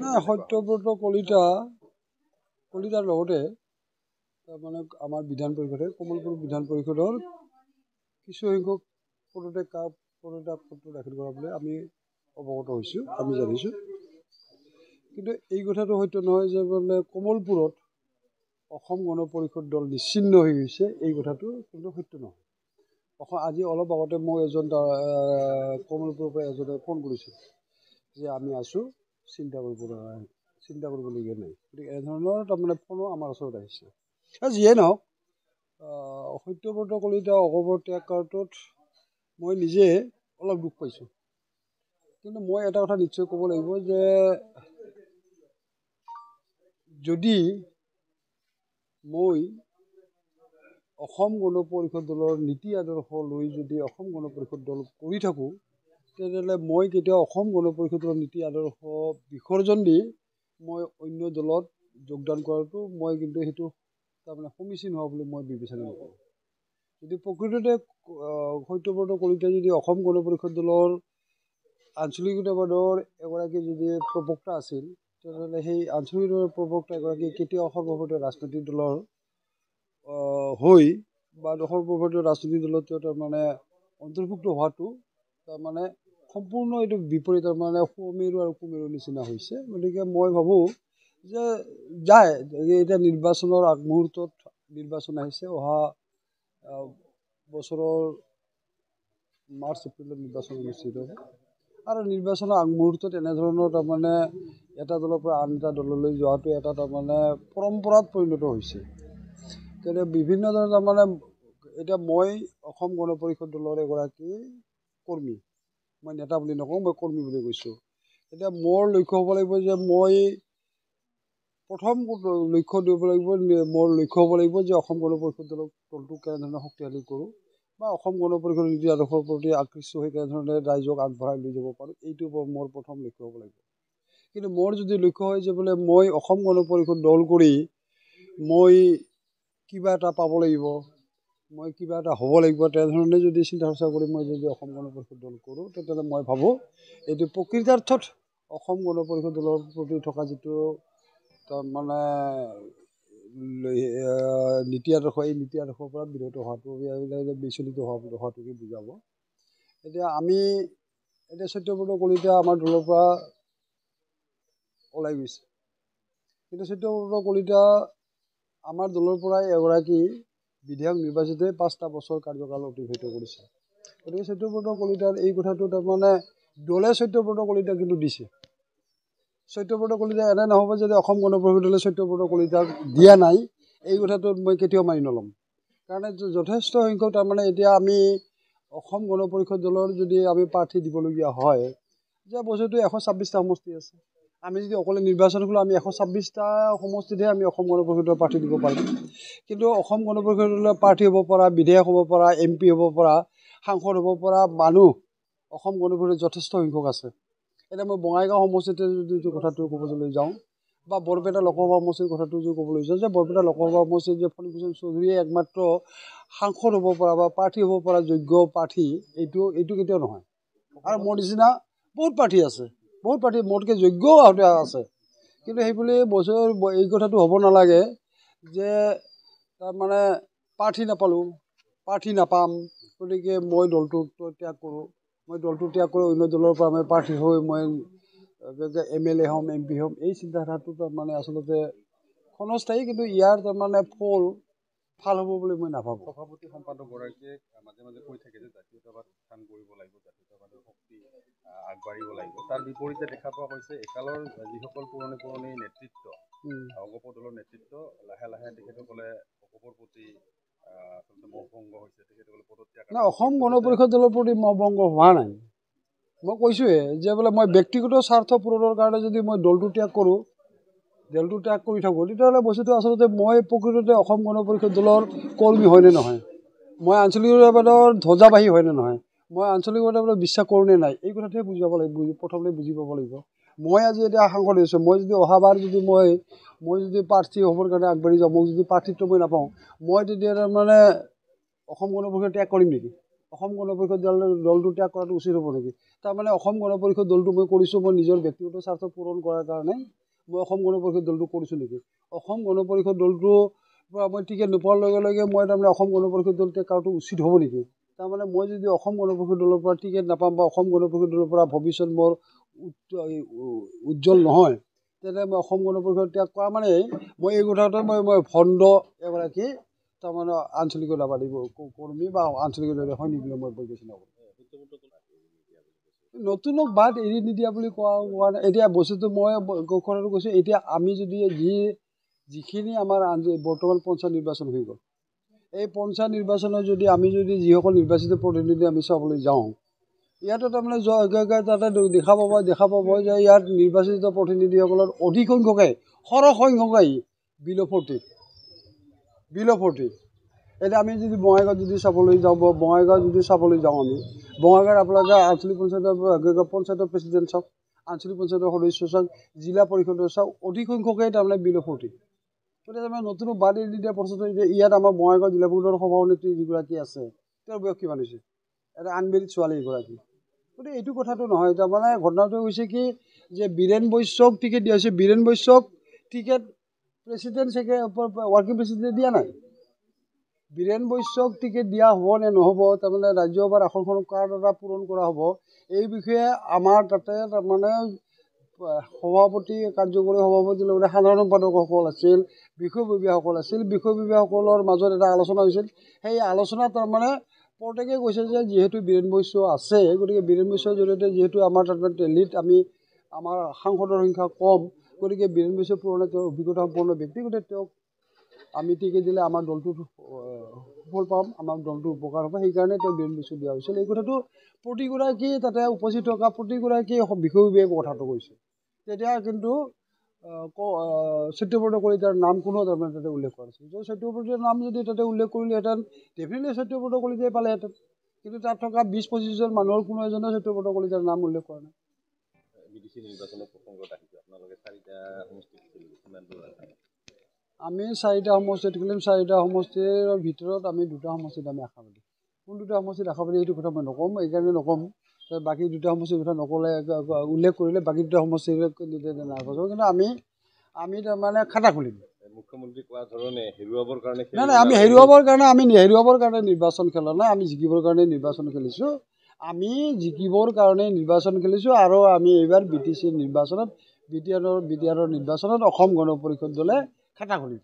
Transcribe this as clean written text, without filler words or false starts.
না সত্যব্ৰত কলিতাৰ লগতে তাৰমানে আমাৰ বিধান পৰিষদে কমলপুৰ বিধান পৰিষদৰ কিছুসংখ্যক পদত্যাগ পত্ৰ দাখিল কৰা বুলি আমি অৱগত হৈছোঁ, আমি জানিছোঁ। কিন্তু এই কথাটো সত্য নহয় যে বোলে কমলপুৰত অসম গণ পৰিষদ দল নিশ্চিন্ন হৈ গৈছে, এই কথাটো কিন্তু সত্য নহয়। আজি অলপ আগতে মই এজন কমলপুৰৰ পৰা এজনে ফোন কৰিছিল যে আমি আছোঁ, চিন্তা কৰিবলগীয়া নাই। গতিকে এনেধৰণৰ তাৰমানে ফোনো আমাৰ ওচৰত আহিছে। যিয়ে নহওক, সত্যব্ৰত কলিতা অগপৰ ত্যাগ কৰাটোত মই নিজে অলপ দুখ পাইছোঁ। কিন্তু মই এটা কথা নিশ্চয় ক'ব লাগিব যে যদি মই অসম গণ পৰিষদ দলৰ নীতি আদৰ্শ লৈ যদি অসম গণ পৰিষদ দল কৰি থাকোঁ, তেনেহ'লে মই কেতিয়াও অসম গণ পৰিষদৰ নীতি আদৰ্শ বিসৰ্জন দি মই অন্য দলত যোগদান কৰাটো মই কিন্তু সেইটো তাৰমানে সমীচীন হোৱা বুলি মই বিবেচনা নকৰোঁ। যদি প্ৰকৃততে সত্যব্ৰত কলিতাই যদি অসম গণ পৰিষদ দলৰ আঞ্চলিকতাবাদৰ এগৰাকী যদি প্ৰবক্তা আছিল, তেনেহ'লে সেই আঞ্চলিকতাৰ প্ৰবক্তা এগৰাকী কেতিয়াও সৰ্বভাৰতীয় ৰাজনৈতিক দলৰ হৈ বা সৰ্বভাৰতীয় ৰাজনৈতিক দলত তাৰমানে অন্তৰ্ভুক্ত হোৱাটো তাৰমানে সম্পূৰ্ণ এইটো বিপৰীত, তাৰমানে সুমেৰু আৰু কুমেৰুৰ নিচিনা হৈছে। গতিকে মই ভাবোঁ যে এতিয়া নিৰ্বাচনৰ আগমুহূৰ্তত নিৰ্বাচন আহিছে, অহা বছৰৰ মাৰ্চ এপ্ৰিলত নিৰ্বাচন অনুষ্ঠিত হ'ব। আৰু নিৰ্বাচনৰ আগমুহূৰ্তত এনেধৰণৰ তাৰমানে এটা দলৰ পৰা আন এটা দললৈ যোৱাটো এটা তাৰমানে পৰম্পৰাত পৰিণত হৈছে। কিন্তু বিভিন্ন ধৰণৰ তাৰমানে এতিয়া মই অসম গণ পৰিষদ দলৰ এগৰাকী কৰ্মী, মই নেতা বুলি নকওঁ, মই কৰ্মী বুলি কৈছোঁ। এতিয়া মোৰ লক্ষ্য হ'ব লাগিব যে মই প্ৰথম লক্ষ্য দিব লাগিব, মোৰ লক্ষ্য হ'ব লাগিব যে অসম গণ পৰিষদ দলটো কেনেধৰণে শক্তিশালী কৰোঁ বা অসম গণ পৰিষদৰ নীতি আদৰ্শৰ প্ৰতি আকৃষ্ট হৈ কেনেধৰণে ৰাইজক আগবঢ়াই লৈ যাব পাৰোঁ, এইটো মোৰ প্ৰথম লক্ষ্য হ'ব লাগিব। কিন্তু মোৰ যদি লক্ষ্য হয় যে বোলে মই অসম গণ পৰিষদ দল কৰি মই কিবা এটা পাব লাগিব, মই কিবা এটা হ'ব লাগিব, তেনেধৰণে যদি চিন্তা চৰ্চা কৰি মই যদি অসম গণ পৰিষদ দল কৰোঁ, তেতিয়াহ'লে মই ভাবোঁ এইটো প্ৰকৃতাৰ্থত অসম গণ পৰিষদ দলৰ প্ৰতি থকা যিটো তাৰমানে নীতি আদৰ্শ, এই নীতি আদৰ্শৰ পৰা বিৰত হোৱাটো বিচলিত হোৱাটোকে বুজাব। এতিয়া সত্যব্ৰত কলিতা আমাৰ দলৰ পৰা ওলাই গৈছে, কিন্তু সত্যব্ৰত কলিতা আমাৰ দলৰ পৰাই এগৰাকী বিধায়ক নিৰ্বাচিত 5টা বছৰ কাৰ্যকাল অতিবাহিত কৰিছে। গতিকে সত্যব্ৰত কলিতাৰ এই কথাটো তাৰমানে দলে সত্যব্ৰত কলিতাক কিন্তু দিছে। সত্যব্ৰত কলিতা এনে নহ'ব যদি অসম গণ পৰিষদ দলে সত্যব্ৰত কলিতাক দিয়া নাই, এই কথাটোত মই কেতিয়াও মানি নল'ম। কাৰণ যথেষ্ট সংখ্যক তাৰমানে এতিয়া আমি অসম গণ পৰিষদ দলৰ যদি আমি প্ৰাৰ্থী দিবলগীয়া হয়, যে বস্তুটো 126টা সমষ্টি আছে, আমি যদি অকলে নিৰ্বাচন কৰোঁ, আমি 126টা সমষ্টিতহে আমি অসম গণ পৰিষদৰ প্ৰাৰ্থী দিব পাৰিম। কিন্তু অসম গণ পৰিষদৰ প্ৰাৰ্থী হ'ব পৰা, বিধায়ক হ'ব পৰা, MP হ'ব পৰা, সাংসদ হ'ব পৰা মানুহ অসম গণ পৰিষদত যথেষ্ট সংখ্যক আছে। এতিয়া মই বঙাইগাঁও সমষ্টিতে যদি কথাটো ক'বলৈ যাওঁ বা বৰপেটা লোকসভা সমষ্টিৰ কথাটো যদি ক'বলৈ যাওঁ, যে বৰপেটা লোকসভা সমষ্টিত যে ফণীভূষণ চৌধুৰীয়ে একমাত্ৰ সাংসদ হ'ব পৰা বা প্ৰাৰ্থী হ'ব পৰা যোগ্য প্ৰাৰ্থী, এইটো কেতিয়াও নহয়। আৰু মোৰ নিচিনা বহুত প্ৰাৰ্থী আছে, বহুত প্ৰাৰ্থী মোতকৈ যোগ্য আছে। কিন্তু সেইবুলি এই কথাটো হ'ব নালাগে যে তাৰমানে প্ৰাৰ্থী নাপালোঁ, প্ৰাৰ্থী নাপাম, গতিকে মই দলটো ত্যাগ কৰোঁ, মই দলটো ত্যাগ কৰি অন্য দলৰ পৰা মই প্ৰাৰ্থী হৈ মই MLA হ'ম, MP হ'ম। এই চিন্তাধাৰাটো তাৰমানে আচলতে ক্ষণস্থায়ী, কিন্তু ইয়াৰ তাৰমানে ভাল হ'ব বুলি মই নাভাবোঁ। সভাপতি সম্পাদকগৰাকীয়ে মাজে মাজে কৈ থাকে যে জাতীয়তাবাদ উত্থান কৰিব লাগিব, জাতীয়তাবাদৰ শক্তি আগবাঢ়িব লাগিব। তাৰ বিপৰীতে দেখা পোৱা গৈছে একালৰ যিসকল পুৰণি নেতৃত্ব, অগপ দলৰ নেতৃত্ব, লাহে লাহে তেখেতসকলে অগপৰ প্ৰতি মোহভংগ হৈছে, তেখেতসকলে পদত্যাগ। অসম গণ পৰিষদ দলৰ প্ৰতি মোহভংগ হোৱা নাই। মই কৈছোঁৱে যে বোলে মই ব্যক্তিগত স্বাৰ্থ পূৰণৰ কাৰণে যদি মই দলটো ত্যাগ কৰি থাকোঁ, তেতিয়াহ'লে বস্তুটো আচলতে মই প্ৰকৃততে অসম গণ পৰিষদ দলৰ কৰ্মী হয়নে নহয়, মই আঞ্চলিকতাবাদৰ ধ্বজাবাহী হয়নে নহয়, মই আঞ্চলিকতাবাদক বিশ্বাস কৰোঁ নে নাই, এই কথাটোহে বুজাব লাগিব, প্ৰথমতে বুজি পাব লাগিব। মই আজি এতিয়া সাংসদ হৈছোঁ, মই যদি অহাবাৰ যদি মই যদি প্ৰাৰ্থী হ'বৰ কাৰণে আগবাঢ়ি যাওঁ, মোক যদি প্ৰাৰ্থীত্ব মই নাপাওঁ, মই তেতিয়া তাৰমানে অসম গণ পৰিষদ ত্যাগ কৰিম নেকি? অসম গণ পৰিষদ দলটো ত্যাগ কৰাটো উচিত হ'ব নেকি? তাৰমানে অসম গণ পৰিষদ দলটো মই কৰিছোঁ মই নিজৰ ব্যক্তিগত স্বাৰ্থ পূৰণ কৰাৰ কাৰণে মই অসম গণ পৰিষদ দলটো কৰিছোঁ নেকি? অসম গণ পৰিষদ দলটো পৰা মই টিকেট নোপোৱাৰ লগে লগে মই তাৰমানে অসম গণ পৰিষদ দল ত্যাগ কৰাটো উচিত হ'ব নেকি? তাৰমানে মই যদি অসম গণ পৰিষদ দলৰ পৰা টিকেট নাপাম বা অসম গণ পৰিষদ দলৰ পৰা ভৱিষ্যত মোৰ উজ্জ্বল নহয়, তেনে মই অসম গণ পৰিষদ ত্যাগ কৰা মানে মই এই কথাতে মই ভণ্ড এগৰাকী তাৰমানে আঞ্চলিকতাবাদী কৰ্মী বা আঞ্চলিকতাবাদী সৈনিক বুলি মই বিবেচনা কৰোঁ। নতুনক বাদ এৰি নিদিয়া বুলি কোৱা নাই। এতিয়া বস্তুটো মই কথাটো কৈছোঁ, এতিয়া আমি যদি যিখিনি আমাৰ বৰ্তমান পঞ্চায়ত নিৰ্বাচন হৈ গ'ল, এই পঞ্চায়ত নিৰ্বাচনত যদি আমি যিসকল নিৰ্বাচিত প্ৰতিনিধি আমি চাবলৈ যাওঁ, ইয়াতো তাৰমানে তাতে দেখা পাব যে ইয়াত নিৰ্বাচিত প্ৰতিনিধিসকলৰ অধিক সংখ্যকে সৰহ সংখ্যকেই বিল' 40 এতিয়া আমি যদি বঙাইগাঁৱত যদি চাবলৈ যাওঁ আমি বঙাইগাঁৱত আপোনালোকে আঞ্চলিক পঞ্চায়তৰ প্ৰেচিডেণ্ট চাওক, আঞ্চলিক পঞ্চায়তৰ সদস্য চাওক, জিলা পৰিষদৰ চাওক, অধিক সংখ্যকেই তাৰমানে বিল' 40। গতিকে তাৰমানে নতুন বাদ এৰি দিয়া প্ৰশ্নটো ইয়াত আমাৰ বঙাইগাঁও জিলা পৰিষদৰ সভানেত্ৰী যিগৰাকী আছে তেওঁৰ বয়স কিমান হৈছে? এটা আনমেৰিড ছোৱালী এগৰাকী। গতিকে এইটো কথাটো নহয়। তাৰমানে ঘটনাটো হৈছে কি যে বীৰেন বৈশ্যক টিকেট দিয়া হৈছে, বীৰেন বৈশ্যক টিকেট প্ৰেচিডেণ্ট ৱাৰ্কিং প্ৰেচিডেণ্টে দিয়া নাই। বীৰেন বৈশ্যক টিকেট দিয়া হ'ব নে নহ'ব, তাৰমানে ৰাজ্যসভাৰ আসনখন কাৰ দ্বাৰা পূৰণ কৰা হ'ব, এই বিষয়ে আমাৰ তাতে তাৰমানে সভাপতি কাৰ্যকৰী সভাপতিৰ লগতে সাধাৰণ সম্পাদকসকল আছিল, বিষয়ববীয়াসকল আছিল, বিষয়ববীয়াসকলৰ মাজত এটা আলোচনা হৈছিল। সেই আলোচনা তাৰমানে প্ৰত্যেকে কৈছে যে যিহেতু বীৰেন বৈশ্য আছে, গতিকে বীৰেন বৈশ্যৰ জৰিয়তে যিহেতু আমাৰ তাৰমানে লিড আমাৰ সাংসদৰ সংখ্যা কম, গতিকে বীৰেন বৈশ্য পুৰণা তেওঁৰ অভিজ্ঞতা সম্পন্ন ব্যক্তি, গতিকে তেওঁক আমি টিকেট দিলে আমাৰ দলটো সফল পাম, আমাৰ দলটো উপকাৰ হ'ব, সেইকাৰণে তেওঁ বীৰেন বৈশ্য দিয়া হৈছিল। এই কথাটো প্ৰতিগৰাকী তাতে উপস্থিত থকা প্ৰতিগৰাকী বিষয়ববীয়াই কথাটো কৈছে। তেতিয়া কিন্তু সত্যব্ৰত কলিতাৰ নাম কোনো তাৰমানে তাতে উল্লেখ কৰা নাছিল। সত্যব্ৰতৰ নাম যদি তাতে উল্লেখ কৰিলেহেঁতেন ডেফিনেটলি সত্যব্ৰত কলিতাই পালেহেঁতেন, কিন্তু তাত থকা 20-25 জন মানুহৰ কোনো এজনে সত্যব্ৰত কলিতাৰ নাম উল্লেখ কৰা নাই। আমি 4টা সমষ্টিত খেলিম। 4টা সমষ্টিৰ ভিতৰত আমি 2টা সমষ্টিত আমি আশাবাদী। কোন 2টা সমষ্টিত আশাবাদী সেইটো কথা মই নক'ম, এইকাৰণে নক'ম বাকী 2টা সমষ্টিৰ কথা নক'লে উল্লেখ কৰিলে বাকী 2টা সমষ্টিৰ নাৰ্ভাছ হ'ব, কিন্তু আমি তাৰমানে খাতা খুলিম। মুখ্যমন্ত্ৰী কোৱা ধৰণে হেৰুৱাবৰ কাৰণে নাই, আমি হেৰুৱাবৰ কাৰণে নিৰ্বাচন খেলা নাই, আমি জিকিবৰ কাৰণে নিৰ্বাচন খেলিছোঁ। আমি জিকিবৰ কাৰণে নিৰ্বাচন খেলিছোঁ আৰু আমি এইবাৰ BTC নিৰ্বাচনত BTR নিৰ্বাচনত অসম গণ পৰিষদ দলে খাতা খুলিব।